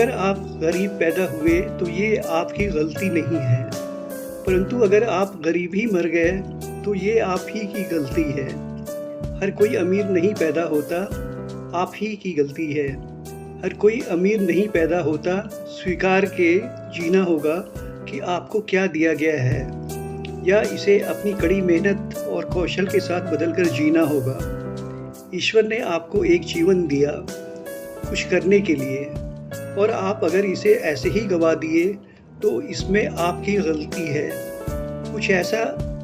अगर आप गरीब पैदा हुए तो ये आपकी गलती नहीं है, परंतु अगर आप गरीब ही मर गए तो ये आप ही की गलती है। हर कोई अमीर नहीं पैदा होता, आप ही की गलती है। हर कोई अमीर नहीं पैदा होता, स्वीकार के जीना होगा कि आपको क्या दिया गया है, या इसे अपनी कड़ी मेहनत और कौशल के साथ बदलकर जीना होगा। ईश्वर ने आपको एक जीवन दिया कुछ करने के लिए, और आप अगर इसे ऐसे ही गवा दिए तो इसमें आपकी गलती है। कुछ ऐसा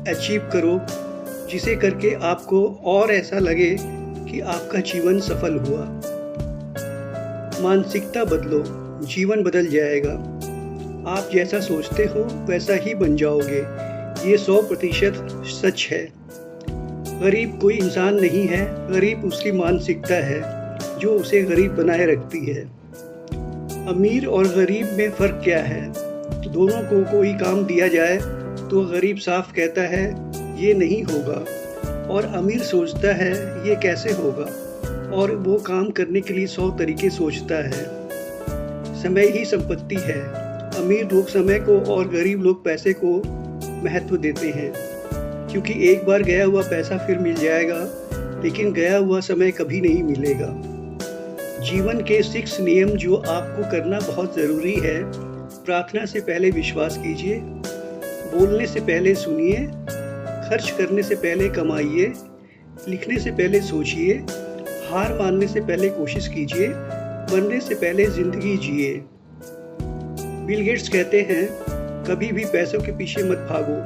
अचीव करो जिसे करके आपको और ऐसा लगे कि आपका जीवन सफल हुआ। मानसिकता बदलो, जीवन बदल जाएगा। आप जैसा सोचते हो वैसा ही बन जाओगे, ये 100% सच है। गरीब कोई इंसान नहीं है, गरीब उसकी मानसिकता है जो उसे गरीब बनाए रखती है। अमीर और गरीब में फ़र्क क्या है? दोनों को कोई काम दिया जाए तो गरीब साफ कहता है ये नहीं होगा, और अमीर सोचता है ये कैसे होगा, और वो काम करने के लिए 100 तरीके सोचता है। समय ही संपत्ति है। अमीर लोग समय को और गरीब लोग पैसे को महत्व देते हैं, क्योंकि एक बार गया हुआ पैसा फिर मिल जाएगा, लेकिन गया हुआ समय कभी नहीं मिलेगा। जीवन के 6 नियम जो आपको करना बहुत ज़रूरी है। प्रार्थना से पहले विश्वास कीजिए, बोलने से पहले सुनिए, खर्च करने से पहले कमाइए, लिखने से पहले सोचिए, हार मानने से पहले कोशिश कीजिए, मरने से पहले ज़िंदगी जिए। बिल गेट्स कहते हैं, कभी भी पैसों के पीछे मत भागो,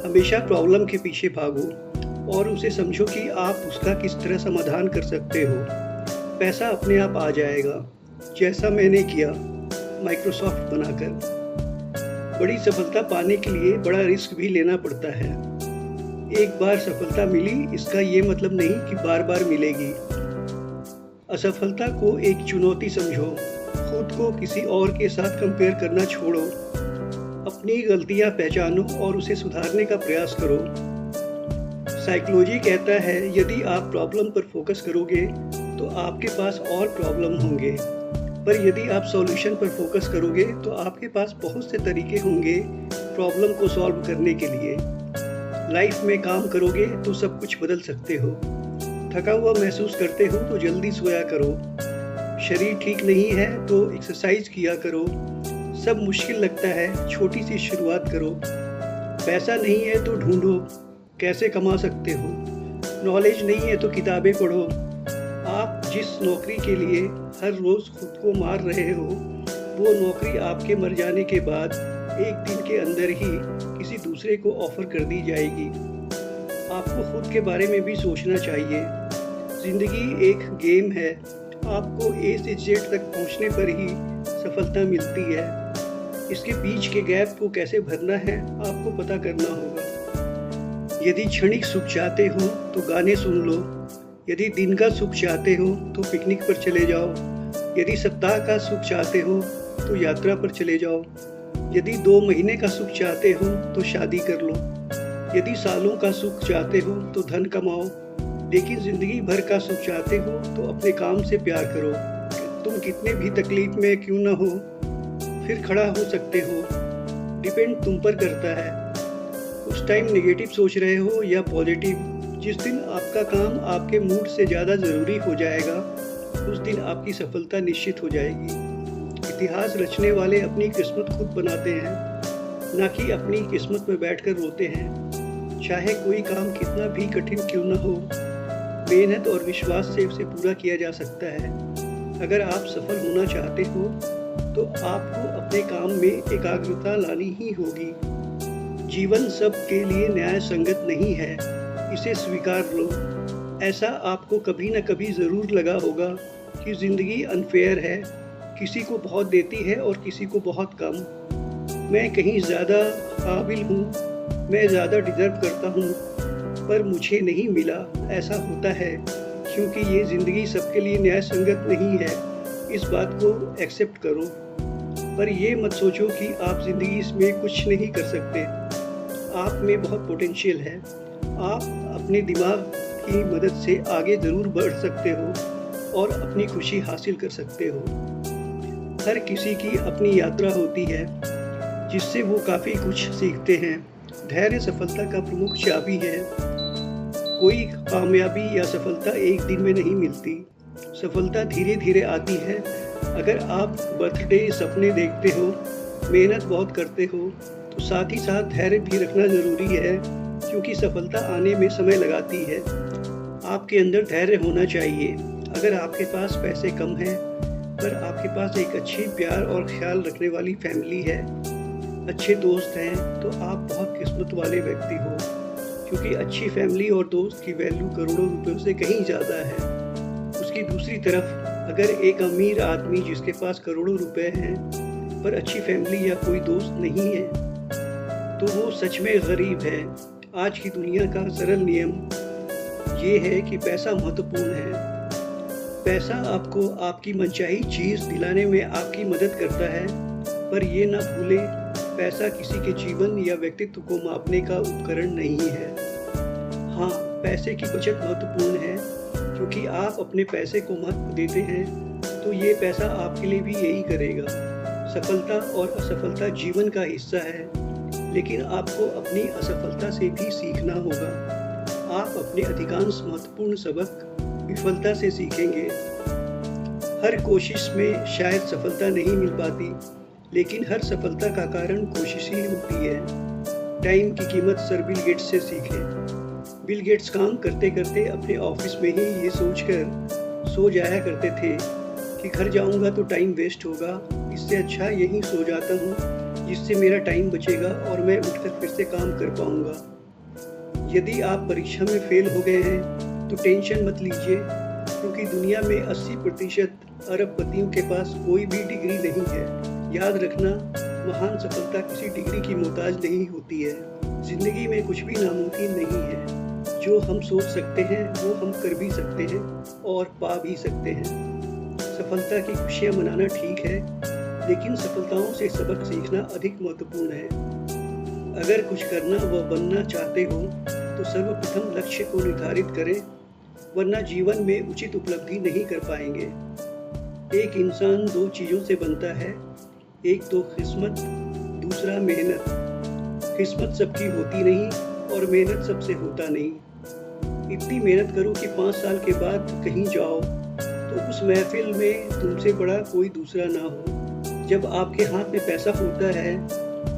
हमेशा प्रॉब्लम के पीछे भागो और उसे समझो कि आप उसका किस तरह समाधान कर सकते हो। पैसा अपने आप आ जाएगा, जैसा मैंने किया माइक्रोसॉफ्ट बनाकर। बड़ी सफलता पाने के लिए बड़ा रिस्क भी लेना पड़ता है। एक बार सफलता मिली, इसका ये मतलब नहीं कि बार बार मिलेगी। असफलता को एक चुनौती समझो, खुद को किसी और के साथ कंपेयर करना छोड़ो, अपनी गलतियां पहचानो और उसे सुधारने का प्रयास करो। साइकोलॉजी कहता है यदि आप प्रॉब्लम पर फोकस करोगे तो आपके पास और प्रॉब्लम होंगे, पर यदि आप सॉल्यूशन पर फोकस करोगे तो आपके पास बहुत से तरीके होंगे प्रॉब्लम को सॉल्व करने के लिए। लाइफ में काम करोगे तो सब कुछ बदल सकते हो। थका हुआ महसूस करते हो तो जल्दी सोया करो। शरीर ठीक नहीं है तो एक्सरसाइज किया करो। सब मुश्किल लगता है, छोटी सी शुरुआत करो। पैसा नहीं है तो ढूंढो कैसे कमा सकते हो। नॉलेज नहीं है तो किताबें पढ़ो। आप जिस नौकरी के लिए हर रोज़ खुद को मार रहे हो, वो नौकरी आपके मर जाने के बाद एक दिन के अंदर ही किसी दूसरे को ऑफर कर दी जाएगी। आपको खुद के बारे में भी सोचना चाहिए। ज़िंदगी एक गेम है, आपको A से Z तक पहुंचने पर ही सफलता मिलती है। इसके बीच के गैप को कैसे भरना है आपको पता करना होगा। यदि क्षणिक सुख चाहते हो तो गाने सुन लो, यदि दिन का सुख चाहते हो तो पिकनिक पर चले जाओ, यदि सप्ताह का सुख चाहते हो तो यात्रा पर चले जाओ, यदि 2 महीने का सुख चाहते हो तो शादी कर लो, यदि सालों का सुख चाहते हो तो धन कमाओ, लेकिन ज़िंदगी भर का सुख चाहते हो तो अपने काम से प्यार करो। तुम कितने भी तकलीफ में क्यों ना हो, फिर खड़ा हो सकते हो। डिपेंड तुम पर करता है, उस टाइम नेगेटिव सोच रहे हो या पॉजिटिव। जिस दिन आपका काम आपके मूड से ज़्यादा ज़रूरी हो जाएगा, उस दिन आपकी सफलता निश्चित हो जाएगी। इतिहास रचने वाले अपनी किस्मत खुद बनाते हैं, ना कि अपनी किस्मत में बैठकर रोते हैं। चाहे कोई काम कितना भी कठिन क्यों न हो, मेहनत और विश्वास से उसे पूरा किया जा सकता है। अगर आप सफल होना चाहते हो तो आपको अपने काम में एकाग्रता लानी ही होगी। जीवन सब के लिए न्याय संगत नहीं है, इसे स्वीकार लो। ऐसा आपको कभी न कभी ज़रूर लगा होगा कि ज़िंदगी अनफेयर है, किसी को बहुत देती है और किसी को बहुत कम। मैं कहीं ज़्यादा काबिल हूँ, मैं ज़्यादा डिज़र्व करता हूँ, पर मुझे नहीं मिला। ऐसा होता है क्योंकि ये ज़िंदगी सबके लिए न्याय संगत नहीं है। इस बात को एक्सेप्ट करो, पर ये मत सोचो कि आप ज़िंदगी में कुछ नहीं कर सकते। आप में बहुत पोटेंशियल है, आप अपने दिमाग की मदद से आगे ज़रूर बढ़ सकते हो और अपनी खुशी हासिल कर सकते हो। हर किसी की अपनी यात्रा होती है जिससे वो काफ़ी कुछ सीखते हैं। धैर्य सफलता का प्रमुख चाबी है। कोई कामयाबी या सफलता एक दिन में नहीं मिलती। सफलता धीरे धीरे आती है। अगर आप बर्थडे सपने देखते हो, मेहनत बहुत करते हो, तो साथ ही साथ धैर्य भी रखना ज़रूरी है, क्योंकि सफलता आने में समय लगाती है। आपके अंदर धैर्य होना चाहिए। अगर आपके पास पैसे कम हैं पर आपके पास एक अच्छी प्यार और ख्याल रखने वाली फैमिली है, अच्छे दोस्त हैं, तो आप बहुत किस्मत वाले व्यक्ति हो, क्योंकि अच्छी फैमिली और दोस्त की वैल्यू करोड़ों रुपयों से कहीं ज़्यादा है। उसकी दूसरी तरफ अगर एक अमीर आदमी जिसके पास करोड़ों रुपए हैं पर अच्छी फैमिली या कोई दोस्त नहीं है, तो वो सच में गरीब है। आज की दुनिया का सरल नियम ये है कि पैसा महत्वपूर्ण है। पैसा आपको आपकी मनचाही चीज़ दिलाने में आपकी मदद करता है, पर ये ना भूलें, पैसा किसी के जीवन या व्यक्तित्व को मापने का उपकरण नहीं है। हाँ, पैसे की बचत महत्वपूर्ण है, क्योंकि आप अपने पैसे को महत्व देते हैं तो ये पैसा आपके लिए भी यही करेगा। सफलता और असफलता जीवन का हिस्सा है, लेकिन आपको अपनी असफलता से भी सीखना होगा। आप अपने अधिकांश महत्वपूर्ण सबक विफलता से सीखेंगे। हर कोशिश में शायद सफलता नहीं मिल पाती, लेकिन हर सफलता का कारण कोशिश ही होती है। टाइम की कीमत सर बिल गेट्स से सीखें। बिल गेट्स काम करते करते अपने ऑफिस में ही ये सोचकर सो जाया करते थे कि घर जाऊंगा तो टाइम वेस्ट होगा, इससे अच्छा यहीं सो जाता हूँ, जिससे मेरा टाइम बचेगा और मैं उठकर फिर से काम कर पाऊंगा। यदि आप परीक्षा में फेल हो गए हैं तो टेंशन मत लीजिए, क्योंकि दुनिया में 80% अरबपतियों के पास कोई भी डिग्री नहीं है। याद रखना, महान सफलता किसी डिग्री की मोहताज नहीं होती है। जिंदगी में कुछ भी नामुमकिन नहीं है। जो हम सोच सकते हैं वो हम कर भी सकते हैं और पा भी सकते हैं। सफलता की खुशियाँ मनाना ठीक है, लेकिन सफलताओं से सबक सीखना अधिक महत्वपूर्ण है। अगर कुछ करना व बनना चाहते हो तो सर्वप्रथम लक्ष्य को निर्धारित करें, वरना जीवन में उचित उपलब्धि नहीं कर पाएंगे। एक इंसान दो चीज़ों से बनता है, एक तो किस्मत, दूसरा मेहनत। किस्मत सबकी होती नहीं और मेहनत सबसे होता नहीं। इतनी मेहनत करो कि 5 साल के बाद कहीं जाओ तो उस महफिल में तुमसे बड़ा कोई दूसरा ना हो। जब आपके हाथ में पैसा होता है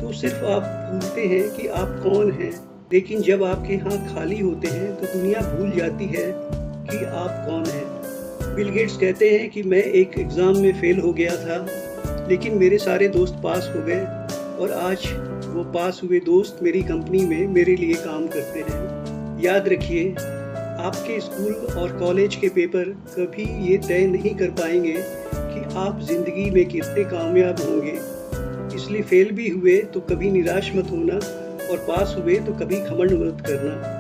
तो सिर्फ आप भूलते हैं कि आप कौन हैं, लेकिन जब आपके हाथ खाली होते हैं तो दुनिया भूल जाती है कि आप कौन हैं। बिल गेट्स कहते हैं कि मैं एक एग्ज़ाम में फेल हो गया था, लेकिन मेरे सारे दोस्त पास हो गए और आज वो पास हुए दोस्त मेरी कंपनी में मेरे लिए काम करते हैं। याद रखिए, आपके स्कूल और कॉलेज के पेपर कभी ये तय नहीं कर पाएंगे कि आप ज़िंदगी में कितने कामयाब होंगे। इसलिए फेल भी हुए तो कभी निराश मत होना और पास हुए तो कभी घमंड मत करना।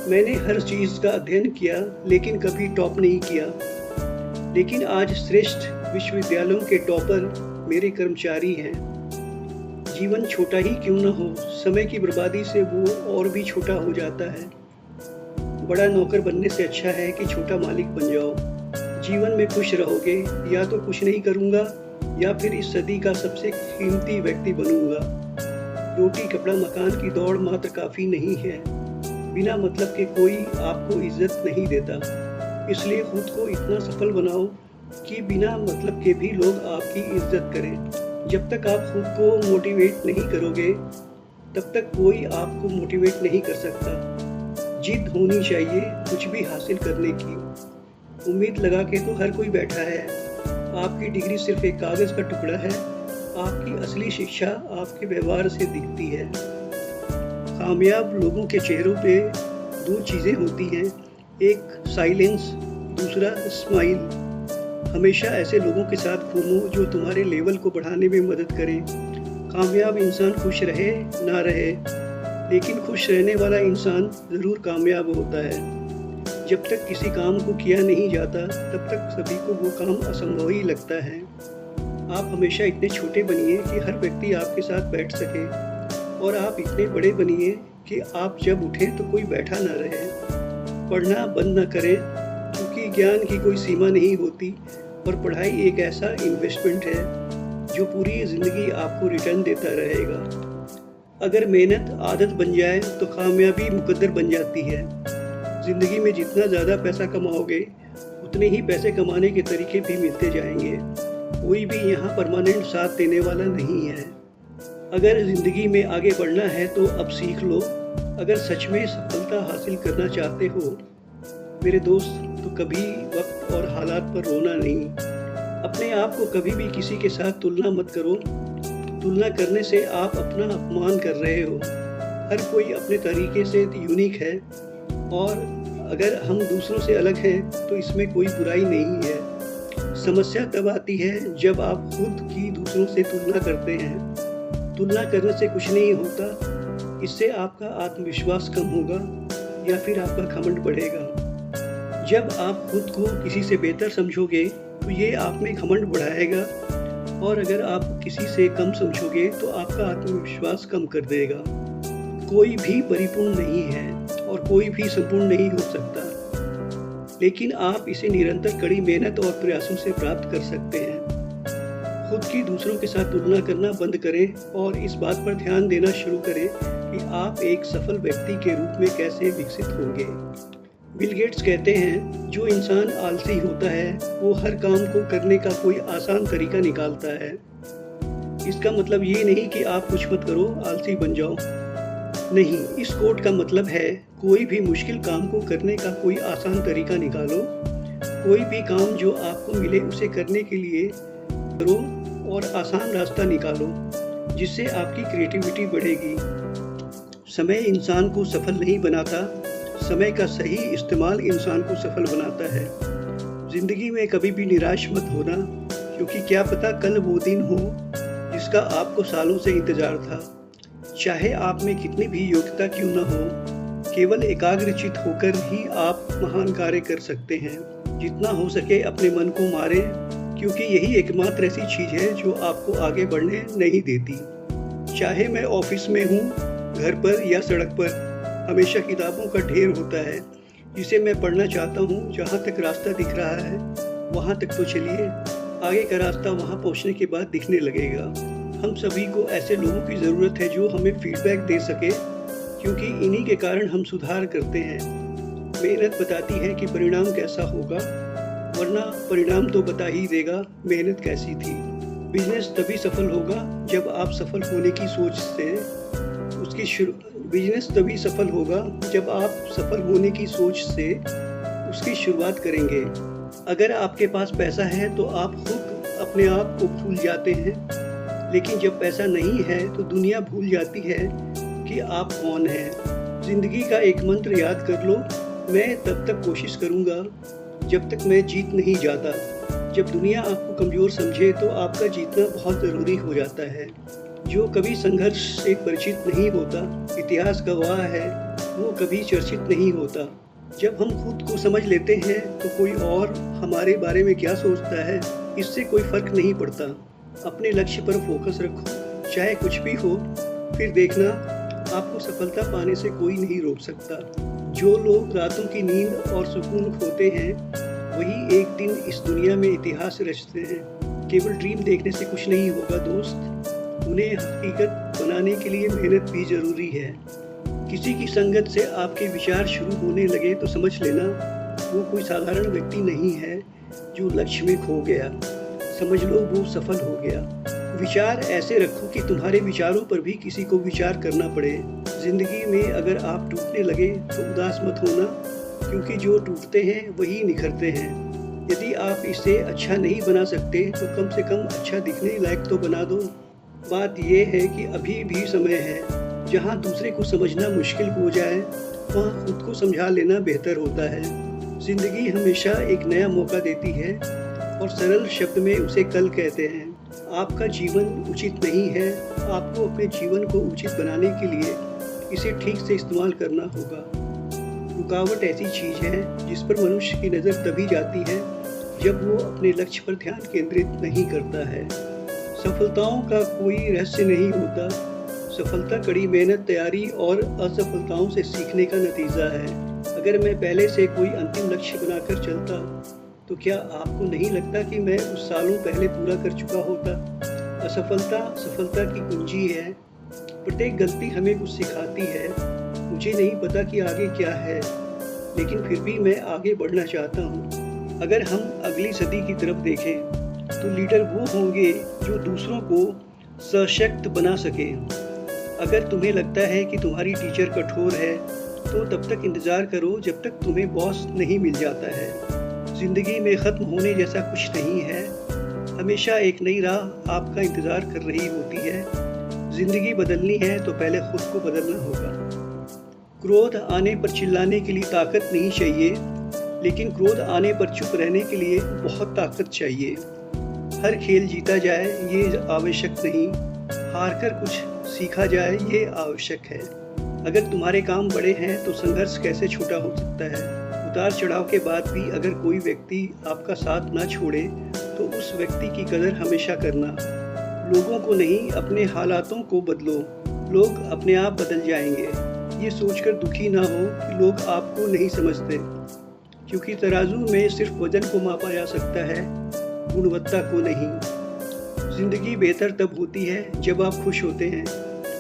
मैंने हर चीज़ का अध्ययन किया लेकिन कभी टॉप नहीं किया, लेकिन आज श्रेष्ठ विश्वविद्यालयों के टॉपर मेरे कर्मचारी हैं। जीवन छोटा ही क्यों न हो, समय की बर्बादी से वो और भी छोटा हो जाता है। बड़ा नौकर बनने से अच्छा है कि छोटा मालिक बन जाओ। जीवन में खुश रहोगे, या तो कुछ नहीं करूँगा या फिर इस सदी का सबसे कीमती व्यक्ति बनूंगा। रोटी कपड़ा मकान की दौड़ मात्र काफ़ी नहीं है। बिना मतलब के कोई आपको इज्जत नहीं देता। इसलिए खुद को इतना सफल बनाओ कि बिना मतलब के भी लोग आपकी इज्जत करें। जब तक आप खुद को मोटिवेट नहीं करोगे तब तक कोई आपको मोटिवेट नहीं कर सकता। जिद होनी चाहिए कुछ भी हासिल करने की। उम्मीद लगा के तो हर कोई बैठा है। आपकी डिग्री सिर्फ एक कागज़ का टुकड़ा है। आपकी असली शिक्षा आपके व्यवहार से दिखती है। कामयाब लोगों के चेहरों पे दो चीज़ें होती हैं, एक साइलेंस, दूसरा स्माइल। हमेशा ऐसे लोगों के साथ घूमो जो तुम्हारे लेवल को बढ़ाने में मदद करें। कामयाब इंसान खुश रहे ना रहे, लेकिन खुश रहने वाला इंसान ज़रूर कामयाब होता है। जब तक किसी काम को किया नहीं जाता तब तक सभी को वो काम असंभव ही लगता है। आप हमेशा इतने छोटे बनिए कि हर व्यक्ति आपके साथ बैठ सके, और आप इतने बड़े बनिए कि आप जब उठें तो कोई बैठा ना रहे। पढ़ना बंद न करें, क्योंकि ज्ञान की कोई सीमा नहीं होती और पढ़ाई एक ऐसा इन्वेस्टमेंट है जो पूरी ज़िंदगी आपको रिटर्न देता रहेगा। अगर मेहनत आदत बन जाए तो कामयाबी मुकद्दर बन जाती है। ज़िंदगी में जितना ज़्यादा पैसा कमाओगे उतने ही पैसे कमाने के तरीके भी मिलते जाएंगे। कोई भी यहाँ परमानेंट साथ देने वाला नहीं है। अगर ज़िंदगी में आगे बढ़ना है तो अब सीख लो। अगर सच में सफलता हासिल करना चाहते हो मेरे दोस्त, तो कभी वक्त और हालात पर रोना नहीं। अपने आप को कभी भी किसी के साथ तुलना मत करो। तुलना करने से आप अपना अपमान कर रहे हो। हर कोई अपने तरीके से यूनिक है और अगर हम दूसरों से अलग हैं तो इसमें कोई बुराई नहीं है। समस्या तब आती है जब आप खुद की दूसरों से तुलना करते हैं। तुलना करने से कुछ नहीं होता। इससे आपका आत्मविश्वास कम होगा या फिर आपका घमंड बढ़ेगा। जब आप खुद को किसी से बेहतर समझोगे तो ये आप में घमंड बढ़ाएगा और अगर आप किसी से कम समझोगे तो आपका आत्मविश्वास कम कर देगा। कोई भी परिपूर्ण नहीं है और कोई भी संपूर्ण नहीं हो सकता, लेकिन आप इसे निरंतर कड़ी मेहनत और प्रयासों से प्राप्त कर सकते हैं। खुद की दूसरों के साथ तुलना करना बंद करें और इस बात पर ध्यान देना शुरू करें कि आप एक सफल व्यक्ति के रूप में कैसे विकसित होंगे। बिल गेट्स कहते हैं, जो इंसान आलसी होता है वो हर काम को करने का कोई आसान तरीका निकालता है। इसका मतलब ये नहीं कि आप कुछ मत करो, आलसी बन जाओ। नहीं, इस कोट का मतलब है कोई भी मुश्किल काम को करने का कोई आसान तरीका निकालो। कोई भी काम जो आपको मिले उसे करने के लिए करो और आसान रास्ता निकालो, जिससे आपकी क्रिएटिविटी बढ़ेगी। समय इंसान को सफल नहीं बनाता, समय का सही इस्तेमाल इंसान को सफल बनाता है। जिंदगी में कभी भी निराश मत होना, क्योंकि क्या पता कल वो दिन हो जिसका आपको सालों से इंतजार था। चाहे आप में कितनी भी योग्यता क्यों न हो, केवल एकाग्रचित होकर ही आप महान कार्य कर सकते हैं। जितना हो सके अपने मन को मारें, क्योंकि यही एकमात्र ऐसी चीज़ है जो आपको आगे बढ़ने नहीं देती। चाहे मैं ऑफिस में हूँ, घर पर या सड़क पर, हमेशा किताबों का ढेर होता है जिसे मैं पढ़ना चाहता हूँ। जहाँ तक रास्ता दिख रहा है वहाँ तक तो चलिए, आगे का रास्ता वहाँ पहुँचने के बाद दिखने लगेगा। हम सभी को ऐसे लोगों की ज़रूरत है जो हमें फीडबैक दे सके, क्योंकि इन्हीं के कारण हम सुधार करते हैं। मेहनत बताती है कि परिणाम कैसा होगा, वरना परिणाम तो बता ही देगा मेहनत कैसी थी। बिजनेस तभी सफल होगा जब आप सफल होने की सोच से उसकी शुरुआत करेंगे। अगर आपके पास पैसा है तो आप खुद अपने आप को भूल जाते हैं, लेकिन जब पैसा नहीं है तो दुनिया भूल जाती है कि आप कौन हैं। जिंदगी का एक मंत्र याद कर लो, मैं तब तक कोशिश करूंगा जब तक मैं जीत नहीं जाता। जब दुनिया आपको कमज़ोर समझे तो आपका जीतना बहुत ज़रूरी हो जाता है। जो कभी संघर्ष से परिचित नहीं होता, इतिहास गवाह है, वो कभी चर्चित नहीं होता। जब हम खुद को समझ लेते हैं तो कोई और हमारे बारे में क्या सोचता है इससे कोई फर्क नहीं पड़ता। अपने लक्ष्य पर फोकस रखो, चाहे कुछ भी हो, फिर देखना आपको सफलता पाने से कोई नहीं रोक सकता। जो लोग रातों की नींद और सुकून खोते हैं वही एक दिन इस दुनिया में इतिहास रचते हैं। केवल ड्रीम देखने से कुछ नहीं होगा दोस्त, उन्हें हकीकत बनाने के लिए मेहनत भी जरूरी है। किसी की संगत से आपके विचार शुरू होने लगे तो समझ लेना वो कोई साधारण व्यक्ति नहीं है जो लक्ष्य में खो गया, समझ लो वो सफल हो गया। विचार ऐसे रखो कि तुम्हारे विचारों पर भी किसी को विचार करना पड़े। जिंदगी में अगर आप टूटने लगे तो उदास मत होना, क्योंकि जो टूटते हैं वही निखरते हैं। यदि आप इसे अच्छा नहीं बना सकते तो कम से कम अच्छा दिखने लायक तो बना दो। बात यह है कि अभी भी समय है। जहाँ दूसरे को समझना मुश्किल हो जाए वहाँ खुद को समझा लेना बेहतर होता है। जिंदगी हमेशा एक नया मौका देती है और सरल शब्द में उसे कल कहते हैं। आपका जीवन उचित नहीं है, आपको अपने जीवन को उचित बनाने के लिए इसे ठीक से इस्तेमाल करना होगा। रुकावट ऐसी चीज़ है जिस पर मनुष्य की नज़र तभी जाती है जब वो अपने लक्ष्य पर ध्यान केंद्रित नहीं करता है। सफलताओं का कोई रहस्य नहीं होता। सफलता कड़ी मेहनत, तैयारी और असफलताओं से सीखने का नतीजा है। अगर मैं पहले से कोई अंतिम लक्ष्य बनाकर चलता तो क्या आपको नहीं लगता कि मैं उस सालों पहले पूरा कर चुका होता? असफलता सफलता की कुंजी है। प्रत्येक गलती हमें कुछ सिखाती है। मुझे नहीं पता कि आगे क्या है, लेकिन फिर भी मैं आगे बढ़ना चाहता हूँ। अगर हम अगली सदी की तरफ देखें तो लीडर वो होंगे जो दूसरों को सशक्त बना सके। अगर तुम्हें लगता है कि तुम्हारी टीचर कठोर है तो तब तक इंतज़ार करो जब तक तुम्हें बॉस नहीं मिल जाता है। ज़िंदगी में ख़त्म होने जैसा कुछ नहीं है। हमेशा एक नई राह आपका इंतज़ार कर रही होती है। ज़िंदगी बदलनी है तो पहले खुद को बदलना होगा। क्रोध आने पर चिल्लाने के लिए ताकत नहीं चाहिए, लेकिन क्रोध आने पर चुप रहने के लिए बहुत ताकत चाहिए। हर खेल जीता जाए ये आवश्यक नहीं, हार कर कुछ सीखा जाए ये आवश्यक है। अगर तुम्हारे काम बड़े हैं तो संघर्ष कैसे छोटा हो सकता है। उतार चढ़ाव के बाद भी अगर कोई व्यक्ति आपका साथ ना छोड़े तो उस व्यक्ति की कदर हमेशा करना। लोगों को नहीं, अपने हालातों को बदलो, लोग अपने आप बदल जाएंगे। ये सोचकर दुखी ना हो कि लोग आपको नहीं समझते, क्योंकि तराजू में सिर्फ वजन को मापा जा सकता है, गुणवत्ता को नहीं। ज़िंदगी बेहतर तब होती है जब आप खुश होते हैं,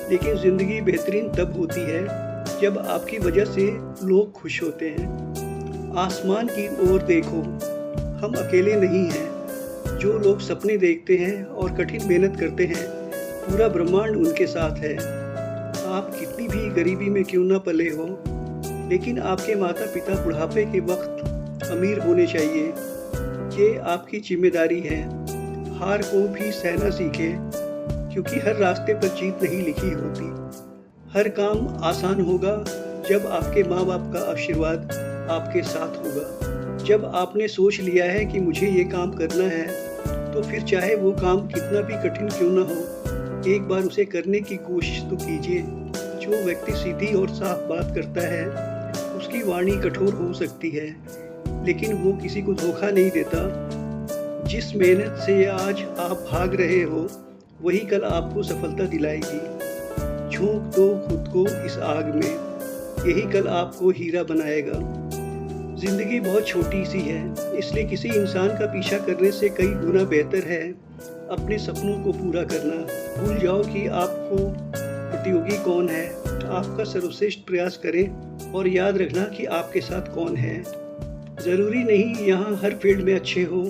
लेकिन ज़िंदगी बेहतरीन तब होती है जब आपकी वजह से लोग खुश होते हैं। आसमान की ओर देखो, हम अकेले नहीं हैं। जो लोग सपने देखते हैं और कठिन मेहनत करते हैं, पूरा ब्रह्मांड उनके साथ है। आप कितनी भी गरीबी में क्यों ना पले हो, लेकिन आपके माता पिता बुढ़ापे के वक्त अमीर होने चाहिए। ये आपकी जिम्मेदारी है। हार को भी सहना सीखें, क्योंकि हर रास्ते पर जीत नहीं लिखी होती। हर काम आसान होगा जब आपके माँ बाप का आशीर्वाद आपके साथ होगा। जब आपने सोच लिया है कि मुझे ये काम करना है, तो फिर चाहे वो काम कितना भी कठिन क्यों ना हो, एक बार उसे करने की कोशिश तो कीजिए। जो व्यक्ति सीधी और साफ बात करता है, उसकी वाणी कठोर हो सकती है, लेकिन वो किसी को धोखा नहीं देता। जिस मेहनत से आज आप भाग रहे हो, वही कल आपको सफलता दिलाएगी। झोंक दो खुद को इस आग में, यही कल आपको हीरा बनाएगा। जिंदगी बहुत छोटी सी है, इसलिए किसी इंसान का पीछा करने से कई गुना बेहतर है अपने सपनों को पूरा करना। भूल जाओ कि आपको प्रतियोगी कौन है, आपका सर्वश्रेष्ठ प्रयास करें और याद रखना कि आपके साथ कौन है। ज़रूरी नहीं यहाँ हर फील्ड में अच्छे हो,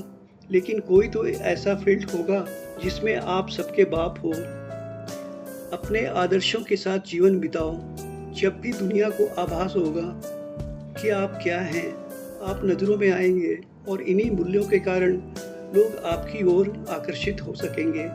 लेकिन कोई तो ऐसा फील्ड होगा जिसमें आप सबके बाप हो। अपने आदर्शों के साथ जीवन बिताओ। जब भी दुनिया को आभास होगा कि आप क्या हैं, आप नज़रों में आएंगे और इन्हीं मूल्यों के कारण लोग आपकी ओर आकर्षित हो सकेंगे।